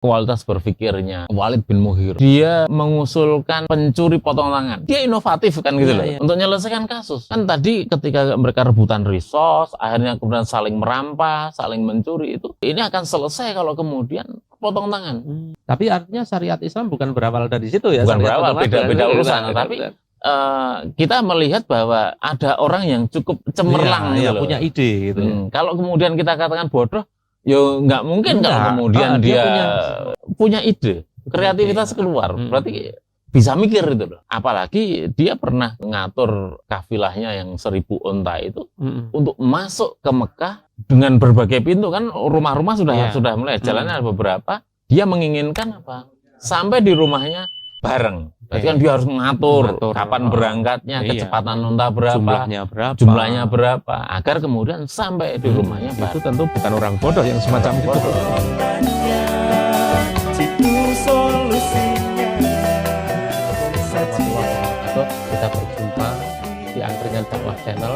kualitas berpikirnya Walid bin Mughirah. Dia mengusulkan pencuri potong tangan. Dia inovatif kan gitu loh. Untuk menyelesaikan kasus. Kan tadi ketika mereka rebutan resource, akhirnya kemudian saling merampas, saling mencuri itu. Ini akan selesai kalau kemudian potong tangan. Tapi artinya syariat Islam bukan berawal dari situ ya. Bukan berawal, beda-beda urusan. Tapi kita melihat bahwa ada orang yang cukup cemerlang gitu loh. Punya ide gitu. Kalau kemudian kita katakan bodoh, yo nggak mungkin kalau kemudian dia punya ide, kreativitas keluar, berarti bisa mikir itu loh. Apalagi dia pernah ngatur kafilahnya yang 1000 unta itu untuk masuk ke Mekah dengan berbagai pintu kan, rumah-rumah sudah mulai jalannya ada beberapa. Dia menginginkan apa? Sampai di rumahnya bareng. Berarti kan dia harus mengatur kapan berangkatnya, kecepatan unta berapa, jumlahnya berapa, agar kemudian sampai di rumahnya. Itu tentu bukan orang bodoh yang semacam itu. Kita berjumpa di Angkringan Dakwah Channel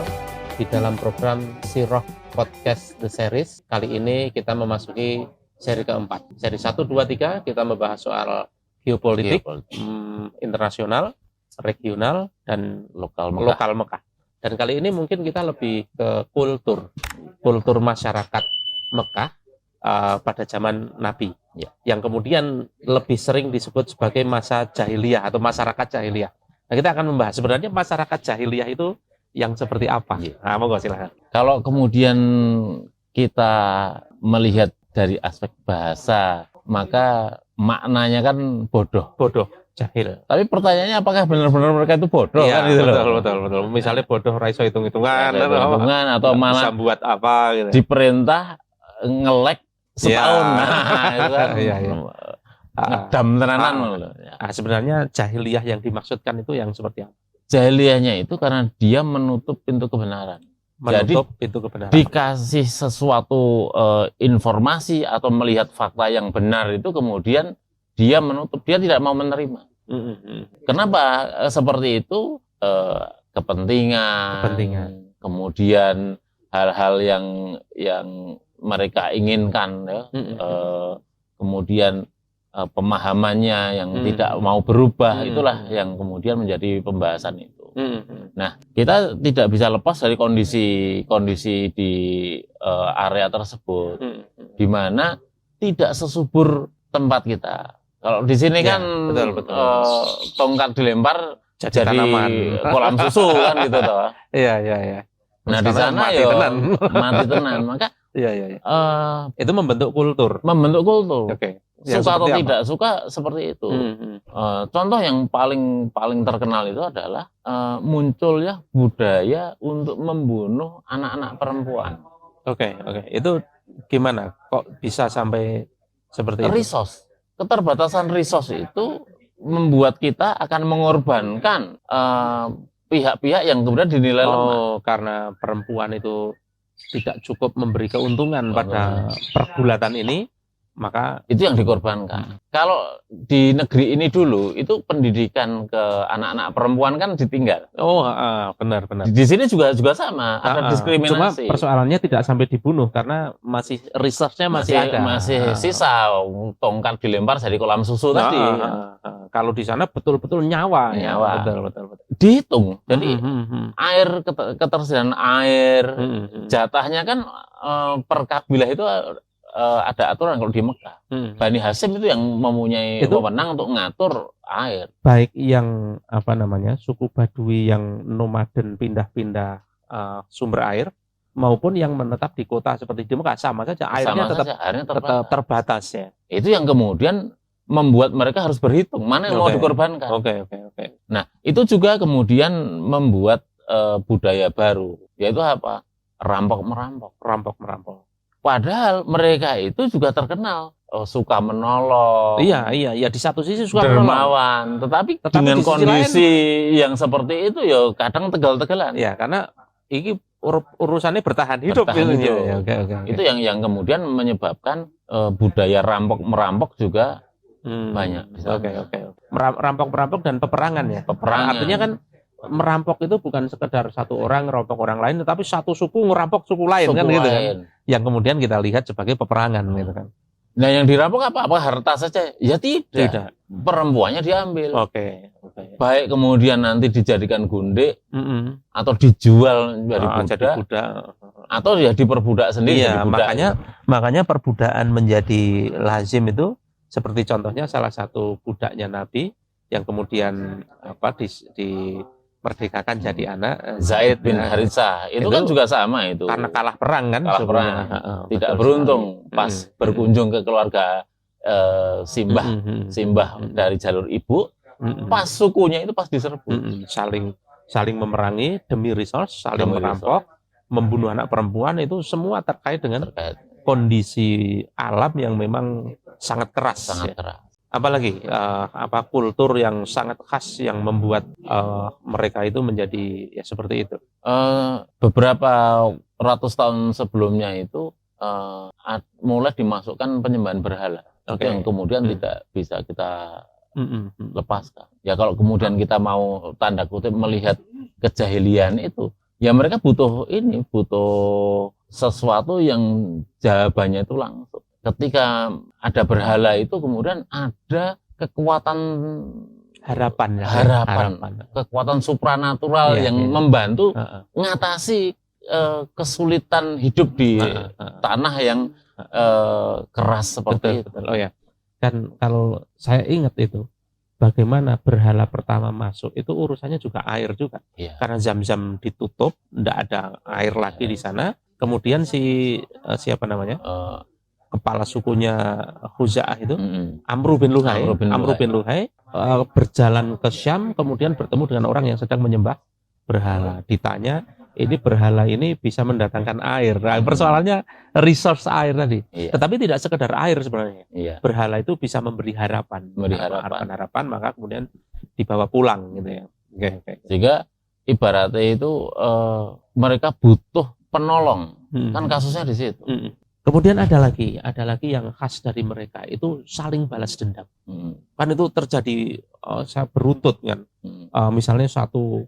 di dalam program Sirah Podcast The Series. Kali ini kita memasuki seri keempat. Seri 1, 2, 3 kita membahas soal geopolitik, internasional, regional, dan lokal Mekah. Dan kali ini mungkin kita lebih ke kultur masyarakat Mekah pada zaman Nabi, yang kemudian lebih sering disebut sebagai masa jahiliyah atau masyarakat jahiliyah. Nah, kita akan membahas sebenarnya masyarakat jahiliyah itu yang seperti apa. Nah, monggo silakan. Kalau kemudian kita melihat dari aspek bahasa, maka maknanya kan bodoh, jahil. Tapi pertanyaannya apakah benar-benar mereka itu bodoh? Ya, kan gitu betul. Misalnya bodoh raiso hitung-hitungan atau malah bisa buat apa gitu. Diperintah ngelek setahun. Itu kan ngedam tenanan. Sebenarnya jahiliyah yang dimaksudkan itu yang seperti apa? Jahiliyahnya itu karena dia menutup pintu kebenaran. Dikasih sesuatu informasi atau melihat fakta yang benar itu kemudian dia menutup, dia tidak mau menerima. Kenapa seperti itu? Kepentingan, kemudian hal-hal yang mereka inginkan, kemudian pemahamannya yang tidak mau berubah, itulah yang kemudian menjadi pembahasan itu. Nah, kita tidak bisa lepas dari kondisi di area tersebut, di mana tidak sesubur tempat kita. Kalau di sini kan tongkat dilempar jadi kolam susu kan gitu toh. Iya. Nah, di sana mati tenan. Maka itu membentuk kultur. Oke. Suka atau tidak suka seperti itu. Contoh yang paling terkenal itu adalah munculnya budaya untuk membunuh anak-anak perempuan. Oke. Itu gimana? Kok bisa sampai seperti itu? Resource. Keterbatasan resource itu membuat kita akan mengorbankan pihak-pihak yang kemudian dinilai lemah. Karena perempuan itu tidak cukup memberi keuntungan pada pergulatan ini, maka itu yang dikorbankan. Kalau di negeri ini dulu itu pendidikan ke anak-anak perempuan kan ditinggal. Benar. Di sini juga sama, ada diskriminasi. Cuma persoalannya tidak sampai dibunuh karena masih resource-nya masih ada. Masih sisa tongkat dilempar jadi kolam susu tadi. Kalau di sana betul-betul nyawa. Betul. Dihitung. Jadi air, ketersediaan air, jatahnya kan per kabilah itu ada aturan. Kalau di Mekah, Bani Hasyim itu yang mempunyai wewenang untuk ngatur air. Baik yang suku Badui yang nomaden pindah-pindah sumber air, maupun yang menetap di kota seperti di Mekah, sama saja airnya tetap terbatas ya. Itu yang kemudian membuat mereka harus berhitung mana yang mau dikorbankan. Oke. Nah, itu juga kemudian membuat budaya baru, yaitu apa? Rampok-merampok. Padahal mereka itu juga terkenal suka menolong. Iya. Di satu sisi suka dermawan, tetapi dengan kondisi yang seperti itu ya kadang tegal-tegalan. Ya, karena ini urusannya bertahan hidup. Ya. Itu yang kemudian menyebabkan budaya rampok-merampok juga banyak. Oke. Rampok-merampok dan peperangan ya. Artinya kan merampok itu bukan sekedar satu orang ngerampok orang lain, tetapi satu suku ngerampok suku lain kan gitu kan. Yang kemudian kita lihat sebagai peperangan gitu kan. Nah, yang dirampok apa? Apa harta saja? Ya tidak. Perempuannya diambil. Oke. Baik kemudian nanti dijadikan gundik atau dijual jadi budak, atau ya diperbudak sendiri. Iya, makanya perbudakan menjadi lazim itu seperti contohnya salah satu budaknya Nabi yang kemudian dimerdekakan jadi anak, Zaid bin Haritsah itu kan juga sama itu. Karena kalah perang kan. Kalah perang. Tidak beruntung pas berkunjung ke keluarga Simbah dari jalur ibu, pas sukunya itu pas diserbu. Saling memerangi demi resource, saling merampok, membunuh anak perempuan, itu semua terkait dengan kondisi alam yang memang sangat keras. Apalagi kultur yang sangat khas yang membuat mereka itu menjadi ya seperti itu. Beberapa ratus tahun sebelumnya itu mulai dimasukkan penyembahan berhala yang kemudian tidak bisa kita lepaskan. Ya kalau kemudian kita mau tanda kutip melihat kejahilian itu, ya mereka butuh sesuatu yang jawabannya itu langsung. Ketika ada berhala itu kemudian ada kekuatan harapan, kekuatan supranatural yang membantu mengatasi kesulitan hidup di tanah yang keras seperti itu. Oh ya, kan kalau saya ingat itu bagaimana berhala pertama masuk itu urusannya juga air juga, karena Zam-Zam ditutup, tidak ada air lagi di sana. Kemudian siapa namanya? Kepala sukunya Khuza'ah itu, Amru bin Luhai berjalan ke Syam, kemudian bertemu dengan orang yang sedang menyembah berhala. Ditanya, ini berhala ini bisa mendatangkan air. Nah, persoalannya resource air tadi. Tetapi tidak sekedar air sebenarnya. Berhala itu bisa memberi harapan. Harapan, maka kemudian dibawa pulang gitu ya. Sehingga ibaratnya itu mereka butuh penolong. Kan kasusnya di situ. Kemudian ada lagi yang khas dari mereka itu saling balas dendam. Kan itu terjadi beruntut kan. Misalnya satu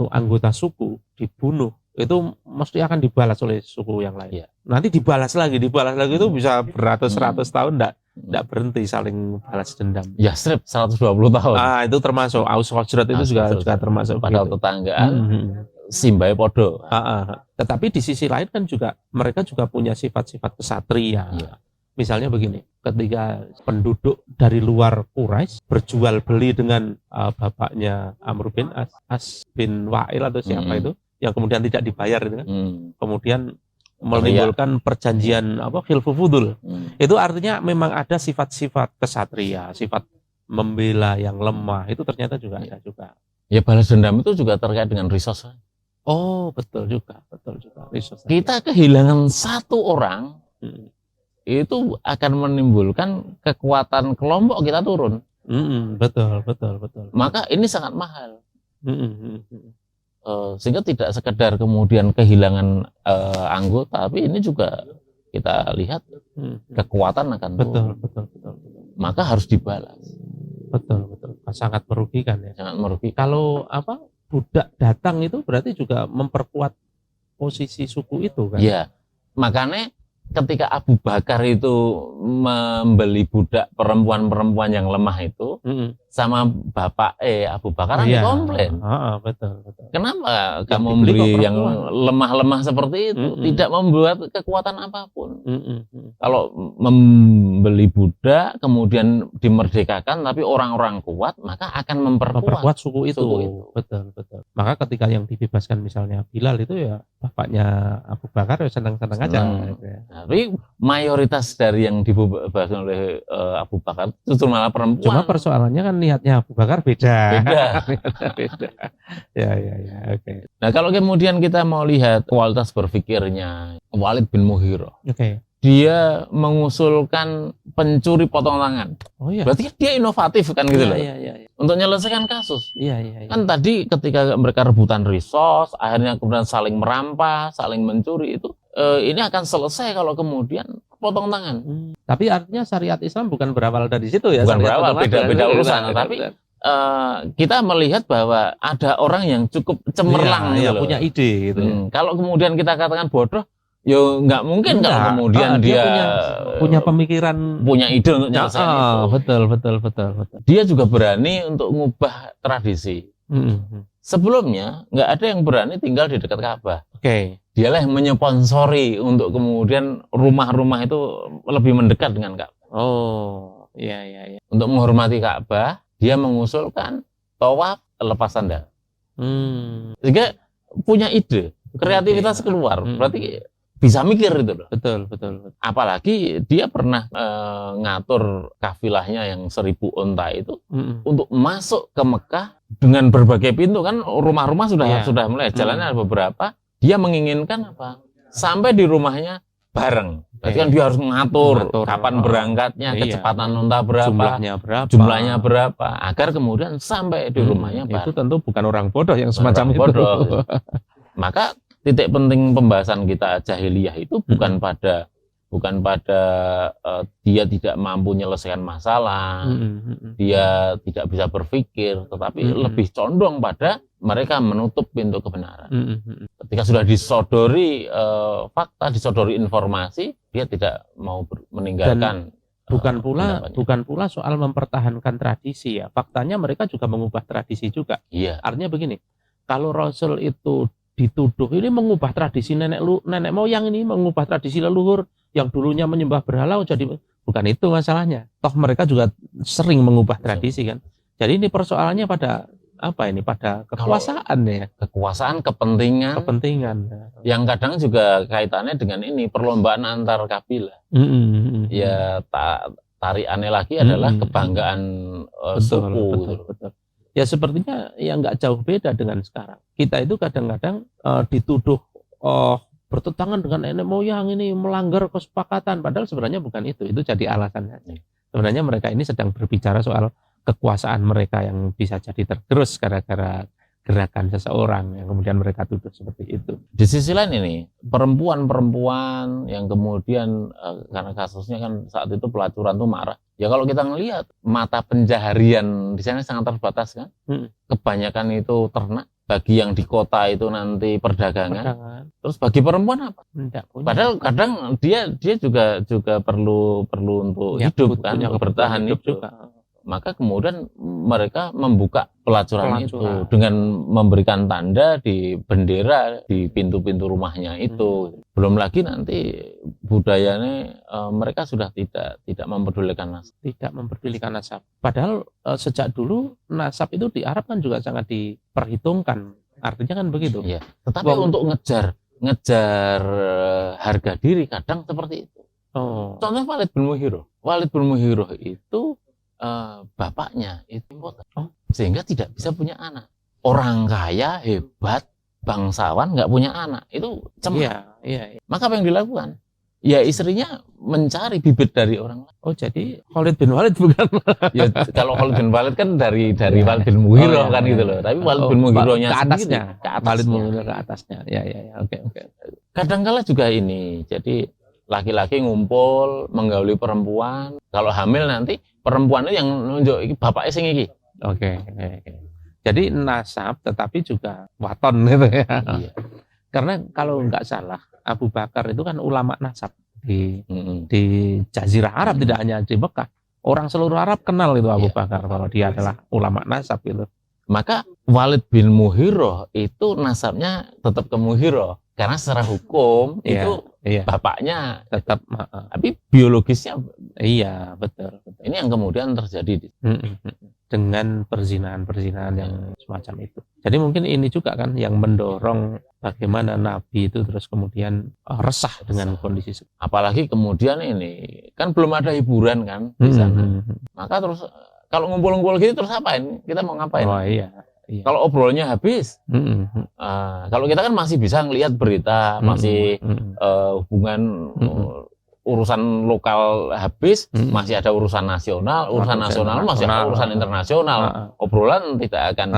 anggota suku dibunuh, itu mesti akan dibalas oleh suku yang lain. Nanti dibalas lagi itu bisa beratus-ratus tahun enggak berhenti saling balas dendam. Ya, 120 tahun. Itu termasuk Aus Khazraj itu juga termasuk padahal tetanggaan. Simbahe podo. Tetapi di sisi lain kan juga mereka juga punya sifat-sifat kesatria. Misalnya begini, ketika penduduk dari luar Quraisy berjual beli dengan bapaknya Amr bin As bin Wa'il atau siapa itu, yang kemudian tidak dibayar itu kan. Kemudian menimbulkan perjanjian khilfu fudul. Itu artinya memang ada sifat-sifat kesatria, sifat membela yang lemah, itu ternyata juga ada juga. Ya, balas dendam itu juga terkait dengan resource. Oh, betul juga. Kita kehilangan satu orang, itu akan menimbulkan kekuatan kelompok kita turun. Betul. Maka ini sangat mahal. Sehingga tidak sekedar kemudian kehilangan anggota, tapi ini juga kita lihat kekuatan akan turun. Betul. Maka harus dibalas. Betul. Sangat merugikan ya. Sangat merugikan. Kalau budak datang itu berarti juga memperkuat posisi suku itu kan? Iya, makanya ketika Abu Bakar itu membeli budak perempuan yang lemah itu, sama bapak Abu Bakar komplain. Betul. Kenapa kamu membeli yang lemah-lemah seperti itu? Tidak membuat kekuatan apapun. Kalau membeli budak kemudian dimerdekakan, tapi orang-orang kuat, maka akan memperkuat suku itu. Betul. Maka ketika yang dibebaskan misalnya Bilal itu ya bapaknya Abu Bakar ya senang-senang aja. Gitu ya. Tapi mayoritas dari yang dibebaskan oleh Abu Bakar justru malah perempuan. Cuma persoalannya kan niatnya Abu Bakar beda. Ya, oke. Nah, kalau kemudian kita mau lihat kualitas berpikirnya Walid bin Mughirah. Dia mengusulkan pencuri potong tangan. Berarti dia inovatif kan gitu loh. Untuk menyelesaikan kasus. Kan tadi ketika mereka rebutan resource, akhirnya kemudian saling merampas, saling mencuri itu, ini akan selesai kalau kemudian potong tangan. Tapi artinya syariat Islam bukan berawal dari situ ya. Bukan berawal, beda urusan. Tapi kita melihat bahwa ada orang yang cukup cemerlang, yang punya ide gitu. Kalau kemudian kita katakan bodoh, Yo nggak mungkin Enggak. kalau kemudian dia punya pemikiran, punya ide untuk nyelesain itu. betul. Dia juga berani untuk ngubah tradisi. Sebelumnya nggak ada yang berani tinggal di dekat Ka'bah. Oke. Dialah yang menyponsori untuk kemudian rumah-rumah itu lebih mendekat dengan Ka'bah. Oh, iya. Untuk menghormati Ka'bah, dia mengusulkan tawaf lepas sandal. Sehingga punya ide, kreativitas keluar. Berarti bisa mikir itu loh. Betul. Apalagi dia pernah ngatur kafilahnya yang 1000 unta itu untuk masuk ke Mekah dengan berbagai pintu, kan rumah-rumah sudah mulai jalannya ada beberapa. Dia menginginkan apa? Sampai di rumahnya bareng. Berarti kan dia harus mengatur kapan berangkatnya, kecepatan unta berapa, jumlahnya berapa, agar kemudian sampai di rumahnya bareng. Itu tentu bukan orang bodoh yang semacam itu. Maka titik penting pembahasan kita jahiliyah itu bukan pada dia tidak mampu menyelesaikan masalah, dia tidak bisa berpikir, tetapi lebih condong pada mereka menutup pintu kebenaran. Ketika sudah disodori fakta, disodori informasi, dia tidak mau meninggalkan. Dan bukan pula soal mempertahankan tradisi ya. Faktanya mereka juga mengubah tradisi juga. Iya. Artinya begini, kalau Rasul itu dituduh ini mengubah tradisi nenek moyang, ini mengubah tradisi leluhur yang dulunya menyembah berhala, jadi bukan itu masalahnya. Toh mereka juga sering mengubah tradisi kan. Jadi ini persoalannya pada apa ini? Pada kekuasaan ya. Kekuasaan, kepentingan. Yang kadang juga kaitannya dengan ini perlombaan antar kabilah. Ya tariannya lagi adalah kebanggaan suku. Betul. Ya sepertinya yang nggak jauh beda dengan sekarang. Kita itu kadang-kadang dituduh bertentangan dengan nenek moyang, ini melanggar kesepakatan. Padahal sebenarnya bukan itu jadi alasan saja. Sebenarnya mereka ini sedang berbicara soal kekuasaan mereka yang bisa jadi tergerus gara-gara gerakan seseorang yang kemudian mereka tuduh seperti itu. Di sisi lain ini, perempuan yang kemudian karena kasusnya kan saat itu pelacuran tuh marah. Ya kalau kita ngelihat mata pencaharian di sana sangat terbatas kan. Kebanyakan itu ternak, bagi yang di kota itu nanti perdagangan. Terus bagi perempuan apa? Padahal kadang dia juga perlu untuk hidup kan, untuk bertahan hidup. Maka kemudian mereka membuka pelacuran itu dengan memberikan tanda di bendera di pintu-pintu rumahnya itu. Belum lagi nanti budayanya mereka sudah tidak mempedulikan nasab. Tidak mempedulikan nasab. Padahal sejak dulu nasab itu di Arab kan juga sangat diperhitungkan. Artinya kan begitu. Iya. Tetapi untuk ngejar harga diri kadang seperti itu. Contohnya Walid bin Mughirah. Walid bin Mughirah itu bapaknya itu impoten, sehingga tidak bisa punya anak. Orang kaya, hebat, bangsawan nggak punya anak, itu cemar. Iya. Maka apa yang dilakukan? Ya istrinya mencari bibit dari orang lain. Oh jadi Khalid bin Walid bukan? Ya kalau Khalid bin Walid kan dari Walid bin Mughirah kan gitu loh. Tapi Walid bin Mughirahnya ke atasnya. Walid bin Mughirah ke atasnya. Ya. Oke. Kadang-kala juga ini. Jadi laki-laki ngumpul menggauli perempuan. Kalau hamil nanti perempuan itu yang nunjuk bapaknya sing iki. Oke. Jadi nasab tetapi juga waton gitu ya. Iya. Karena kalau nggak salah Abu Bakar itu kan ulama nasab di Jazirah Arab, tidak hanya di Mekah. Orang seluruh Arab kenal itu Abu Bakar kalau dia adalah ulama nasab itu. Maka Walid bin Mughirah itu nasabnya tetap ke Mughirah karena secara hukum itu bapaknya tetap, tapi biologisnya betul. Ini yang kemudian terjadi dengan perzinahan yang semacam itu. Jadi mungkin ini juga kan yang mendorong bagaimana Nabi itu terus kemudian resah dengan kondisi. Apalagi kemudian ini kan belum ada hiburan kan di sana. Maka terus kalau ngumpul-ngumpul gitu terus apain? Kita mau ngapain? Oh iya. Kalau obrolnya habis, kalau kita kan masih bisa ngelihat berita, masih hubungan urusan lokal habis, masih ada urusan nasional, masih ada urusan internasional, obrolan tidak akan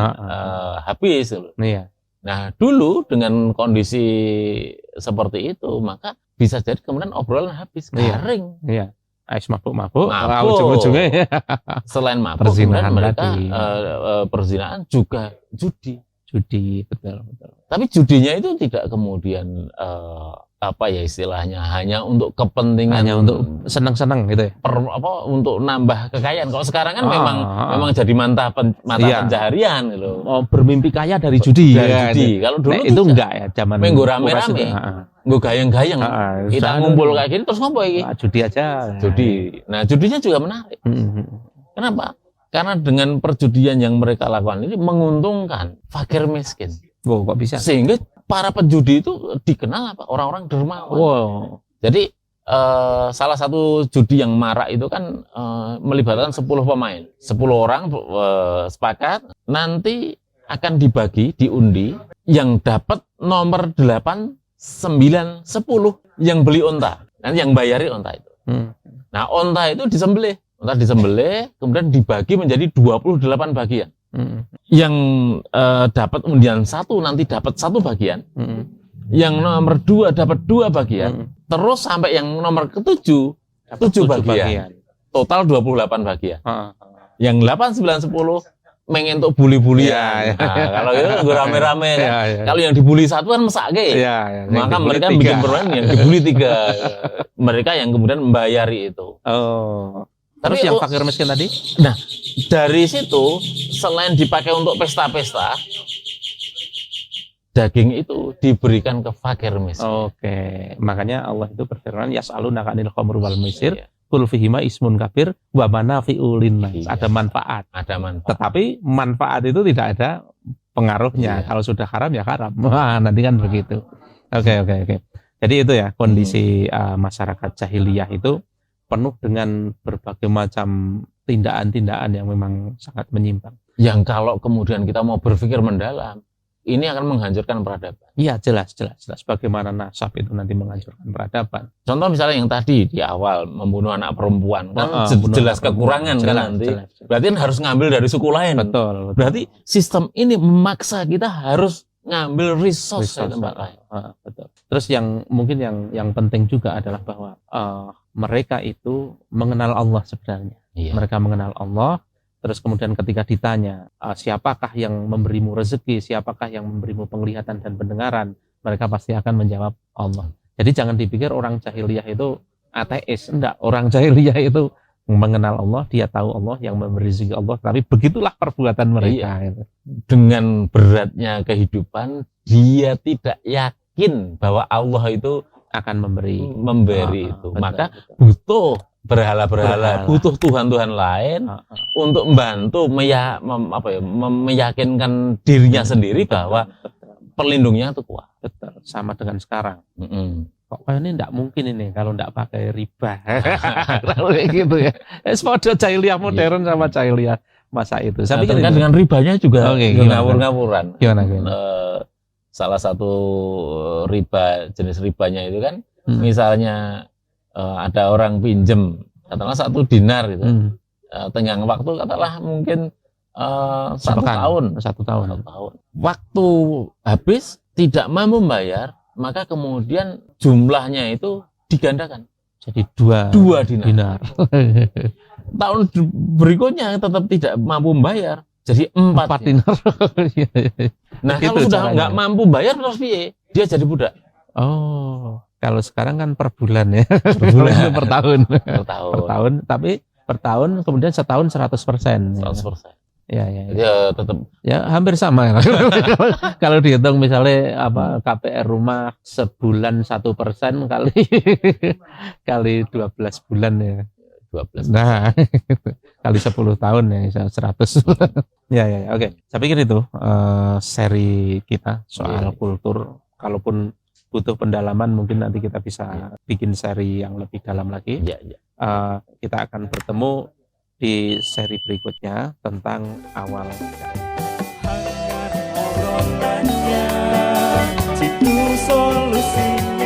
habis. Iya. Nah dulu dengan kondisi seperti itu, maka bisa jadi kemudian obrolan habis, garing. Iya. Ais mabuk, ujung-ujungnya selain mabuk, kemudian mereka perzinahan juga judi, betul. Tapi judinya itu tidak kemudian apa ya istilahnya, hanya untuk kepentingan, hanya untuk senang-senang gitu ya. Untuk nambah kekayaan. Kalau sekarang kan memang jadi mata pencaharian gitu. Bermimpi kaya dari judi. Judi. Kalau dulu itu enggak ya, zaman minggu rame-rame. Gue gayang-gayang. Kita ngumpul kayak gini terus ngopo iki? Judi aja. Judi. Nah, judinya juga menarik. Kenapa? Karena dengan perjudian yang mereka lakukan ini menguntungkan fakir miskin. Wow, kok bisa? Sehingga para penjudi itu dikenal apa? Orang-orang dermawan. Wow. Jadi salah satu judi yang marak itu kan melibatkan 10 pemain. 10 orang sepakat nanti akan dibagi, diundi, yang dapat nomor 8, 9, 10 yang beli onta. Nanti yang bayari onta itu. Nah, onta itu disembelih. Onta disembelih, kemudian dibagi menjadi 28 bagian. Yang dapat undian 1 nanti dapat 1 bagian, yang nomor 2 dapat 2 bagian, terus sampai yang nomor ke-7 7 bagian. Total 28 bagian. Yang 8, 9, 10 mengentuk buli-bulian. Kalau itu rame-rame kan. Kalau yang dibuli 1 kan mesake. Maka mereka 3. Bikin permainan yang dibuli 3. Mereka yang kemudian membayari itu. Terus yang fakir miskin tadi? Nah, dari situ selain dipakai untuk pesta-pesta, daging itu diberikan ke fakir miskin. Oke, makanya Allah itu berfirman, yas'alunaka 'anil khamri wal maisir, qul fihima ismun kabir wa manafi'u linnas. Ada manfaat. Ada manfaat. Tetapi manfaat itu tidak ada pengaruhnya. Kalau sudah haram ya haram. Wah, nanti kan begitu. Oke. Jadi itu ya kondisi masyarakat jahiliyah itu penuh dengan berbagai macam tindakan-tindakan yang memang sangat menyimpang. Yang kalau kemudian kita mau berpikir mendalam, ini akan menghancurkan peradaban. Iya, jelas. Bagaimana nasab itu nanti menghancurkan peradaban. Contoh misalnya yang tadi di awal membunuh anak perempuan, kan jelas kekurangan kan nanti. Berarti harus ngambil dari suku lain. Betul. Berarti sistem ini memaksa kita harus ngambil resource dari tempat lain. Betul. Terus yang mungkin yang penting juga adalah bahwa mereka itu mengenal Allah sebenarnya. Mereka mengenal Allah. Terus kemudian ketika ditanya siapakah yang memberimu rezeki, siapakah yang memberimu penglihatan dan pendengaran, mereka pasti akan menjawab Allah. Jadi jangan dipikir orang jahiliyah itu ateis. Enggak, orang jahiliyah itu mengenal Allah, dia tahu Allah yang memberi rezeki Allah, tapi begitulah perbuatan mereka. Dengan beratnya kehidupan, dia tidak yakin bahwa Allah itu akan memberi itu. Maka butuh berhala-berhala, butuh Tuhan-Tuhan lain untuk membantu meyakinkan dirinya sendiri bahwa perlindungnya itu kuat. Betul. Sama dengan sekarang. Kok ini enggak mungkin ini kalau enggak pakai riba. Kalau kayak gitu ya. Sepodo jahiliyah modern sama jahiliyah masa itu. Tapi kan dengan ribanya juga ngawur-ngawuran. Gimana? Salah satu riba, jenis ribanya itu kan misalnya ada orang pinjem katakanlah 1 dinar gitu. Tenggang waktu katakanlah mungkin 1 tahun. Waktu habis tidak mampu membayar, maka kemudian jumlahnya itu digandakan. Jadi 2 dinar. Tahun berikutnya tetap tidak mampu membayar, jadi 4 dinar. Nah, begitu kalau sudah nggak mampu bayar terus piye? Dia jadi budak. Oh, kalau sekarang kan per bulan ya. Per bulan itu per tahun. Per tahun, tapi per tahun kemudian setahun 100%. 100%. Ya. Tetap. Ya hampir sama. Kalau dihitung misalnya KPR rumah sebulan 1% kali 12 bulan ya. 12. Nah, kali 10 tahun ya 100. Ya. Oke. Saya pikir itu seri kita soal kultur. Kalaupun butuh pendalaman mungkin nanti kita bisa bikin seri yang lebih dalam lagi. Kita akan bertemu di seri berikutnya tentang awal. Hangat obrolannya, situ solusinya.